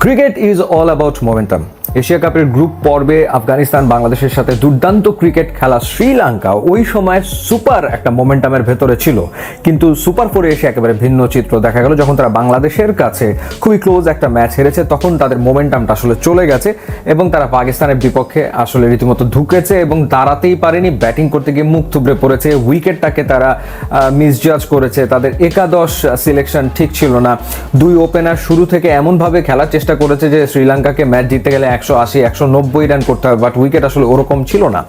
Cricket is all about momentum. Asia কাপের group পর্বে আফগানিস্তান বাংলাদেশের সাথে দুর্দান্ত ক্রিকেট খেলা শ্রীলঙ্কা ওই সময় সুপার একটা মোমেন্টামের ভেতরে ছিল, কিন্তু সুপার ফোরে এসে একেবারে ভিন্ন চিত্র দেখা গেল। যখন তারা বাংলাদেশের কাছে খুবই ক্লোজ একটা ম্যাচ হেরেছে, তখন তাদের মোমেন্টামটা আসলে চলে গেছে এবং তারা পাকিস্তানের বিপক্ষে আসলে রীতিমতো ঢুকেছে এবং দাঁড়াতেই পারেনি। ব্যাটিং করতে গিয়ে মুখ থুবড়ে পড়েছে, উইকেটটাকে তারা মিসজাজ করেছে, তাদের একাদশ সিলেকশন ঠিক ছিল না। দুই ওপেনার শুরু থেকে এমনভাবে খেলার চেষ্টা করেছে যে শ্রীলঙ্কাকে ম্যাচ জিততে গেলে 180-190 রান করতে হবে, বাট উইকেট আসলে ওরকম ছিল না।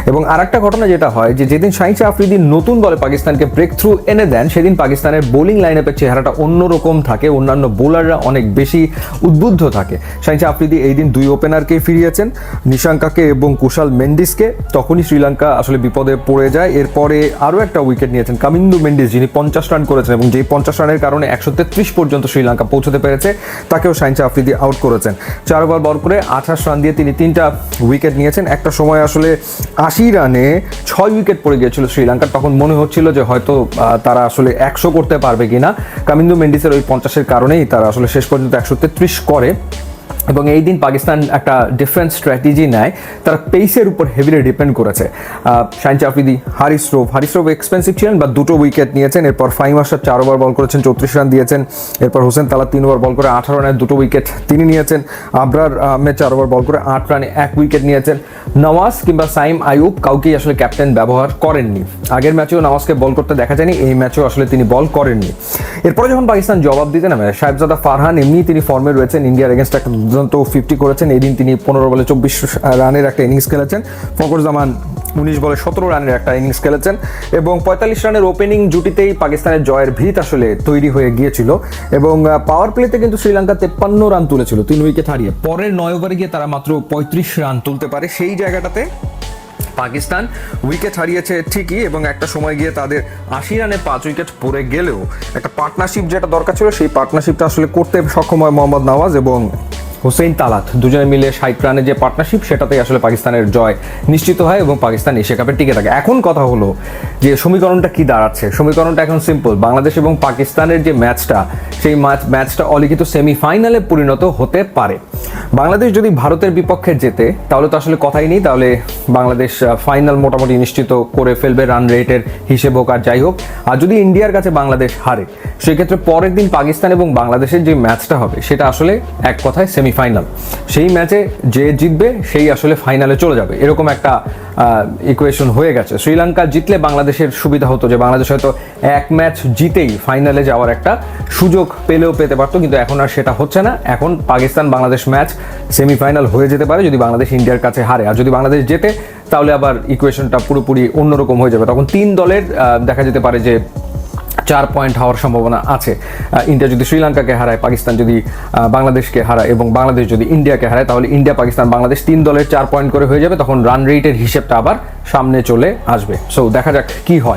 এবং আরেকটা ঘটনা যেটা হয় যে যেদিন শাহিন আফ্রিদি নতুন দলে পাকিস্তানকে ব্রেক থ্রু এনে দেন, সেদিন পাকিস্তানের বোলিং লাইন আপের চেহারাটা অন্যরকম থাকে, অন্যান্য বোলাররা অনেক বেশি উদ্বুদ্ধ থাকে। শাহিন আফ্রিদি এই দিন দুই ওপেনারকেই ফিরিয়েছেন, নিশাঙ্কাকে এবং কুশাল মেন্ডিসকে। তখনই শ্রীলঙ্কা আসলে বিপদে পড়ে যায়। এরপরে আরও একটা উইকেট নিয়েছেন কামিন্দু মেন্ডিস, যিনি 50 রান করেছেন এবং যেই 50 রানের কারণে 133 পর্যন্ত শ্রীলঙ্কা পৌঁছতে পেরেছে, তাকেও শাহিন আফ্রিদি আউট করেছেন। 4 ওভার বল করে 28 রান দিয়ে তিনি 3টা উইকেট নিয়েছেন। একটা সময় আসলে 80 রানে 6 উইকেট পড়ে গিয়েছিল শ্রীলঙ্কার, তখন মনে হচ্ছিল যে হয়তো তারা আসলে 100 করতে পারবে কিনা। কামিন্দু মেন্ডিসের ওই 50-এর কারণেই তারা আসলে শেষ পর্যন্ত 133 করে। এবং এই দিন পাকিস্তান একটা ডিফারেন্ট স্ট্র্যাটেজি নেয়, তারা পেসের উপর হেভিলি ডিপেন্ড করেছে। শাহিন আফ্রিদি, হারিস রৌফ এক্সপেন্সিভ ছিলেন বা 2টো উইকেট নিয়েছেন। এরপর ফাহিম আশরাফ 4 ওভার বল করেছেন, 34 রান দিয়েছেন। এরপর হোসেন তালা 3 ওভার বল করে 18 রানের 2টো উইকেট তিনি নিয়েছেন। আবরার আহমেদ 4 ওভার বল করে 8 রানে 1 উইকেট নিয়েছেন। নওয়াজ কিংবা সাইম আইয়ুব কাউকেই আসলে ক্যাপ্টেন ব্যবহার করেননি। আগের ম্যাচেও নওয়াজকে বল করতে দেখা যায়নি, এই ম্যাচেও আসলে তিনি বল করেননি। এরপরে যখন পাকিস্তান জবাব দিতে নামে, সাহেবজাদা ফারহান এমনি তিনি ফর্মে রয়েছেন, ইন্ডিয়ার এগেনস্ট একটা দুর্দান্ত 50 করেছেন। এই দিন তিনি 15 বলে 24 রানের একটা ইনিংস খেলেছেন। ফখর জামান 19 বলে 17 রানের একটা ইনিংস খেলেছেন এবং 45 রানের ওপেনিং জুটিতেই পাকিস্তানের জয়ের ভিত আসলে তৈরি হয়ে গিয়েছিল। এবং পাওয়ার প্লেতে কিন্তু শ্রীলঙ্কা 53 রান তুলেছিল 3 উইকেট হারিয়ে। পরের 9 ওভারে গিয়ে তারা মাত্র 35 রান তুলতে পারে। সেই জায়গাটাতে পাকিস্তান উইকেট হারিয়েছে ঠিকই, এবং একটা সময় গিয়ে তাদের 80 রানে 5 উইকেট পড়ে গেলেও একটা পার্টনারশিপ যেটা দরকার ছিল, সেই পার্টনারশিপটা আসলে করতে সক্ষম হয় মোহাম্মদ নওয়াজ এবং হুসেইন তালাত। দুজনে মিলে 60 রানের যে পার্টনারশিপ, সেটাতেই আসলে পাকিস্তানের জয় নিশ্চিত হয় এবং পাকিস্তান এশিয়া কাপে টিকে থাকে। এখন কথা হলো যে সমীকরণটা কি দাঁড়াচ্ছে। সমীকরণটা এখন সিম্পল। বাংলাদেশ এবং পাকিস্তানের যে ম্যাচটা, সেই ম্যাচটা অলিখিত সেমিফাইনালে পরিণত হতে পারে। বাংলাদেশ যদি ভারতের বিপক্ষে জেতে, তাহলে তো আসলে কথাই নেই, তাহলে বাংলাদেশ ফাইনাল মোটামুটি নিশ্চিত করে ফেলবে, রান রেটের হিসেব হোক আর যাই হোক। আর যদি ইন্ডিয়ার কাছে বাংলাদেশ হারে, সেক্ষেত্রে পরের দিন পাকিস্তান এবং বাংলাদেশের যে ম্যাচটা হবে, সেটা আসলে এক কথায় সেমিফাইনাল। সেই ম্যাচে যে জিতবে সেই আসলে ফাইনালে চলে যাবে, এরকম একটা ইকুয়েশন হয়ে গেছে। শ্রীলঙ্কা জিতলে বাংলাদেশের সুবিধা হতো যে বাংলাদেশ হয়তো এক ম্যাচ জিতেই ফাইনালে যাওয়ার একটা সুযোগ পেতে পারতো, কিন্তু এখন আর সেটা হচ্ছে না। এখন পাকিস্তান বাংলাদেশ ম্যাচ সেমিফাইনাল হয়ে যেতে পারে যদি বাংলাদেশ ইন্ডিয়ার কাছে হারে। আর যদি বাংলাদেশ জেতে, তাহলে আবার ইকুয়েশনটা পুরোপুরি অন্যরকম হয়ে যাবে। তখন 3 দলের দেখা যেতে পারে যে 4 পয়েন্ট হওয়ার সম্ভাবনা আছে। ইন্ডিয়া যদি শ্রীলঙ্কাকে হারায়, পাকিস্তান যদি বাংলাদেশকে হারায় এবং বাংলাদেশ যদি ইন্ডিয়াকে হারায়, তাহলে ইন্ডিয়া, পাকিস্তান, বাংলাদেশ 3 দলের 4 পয়েন্ট করে হয়ে যাবে। তখন রান রেটের হিসেবটা আবার সামনে চলে আসবে। সো দেখা যাক কি হয়।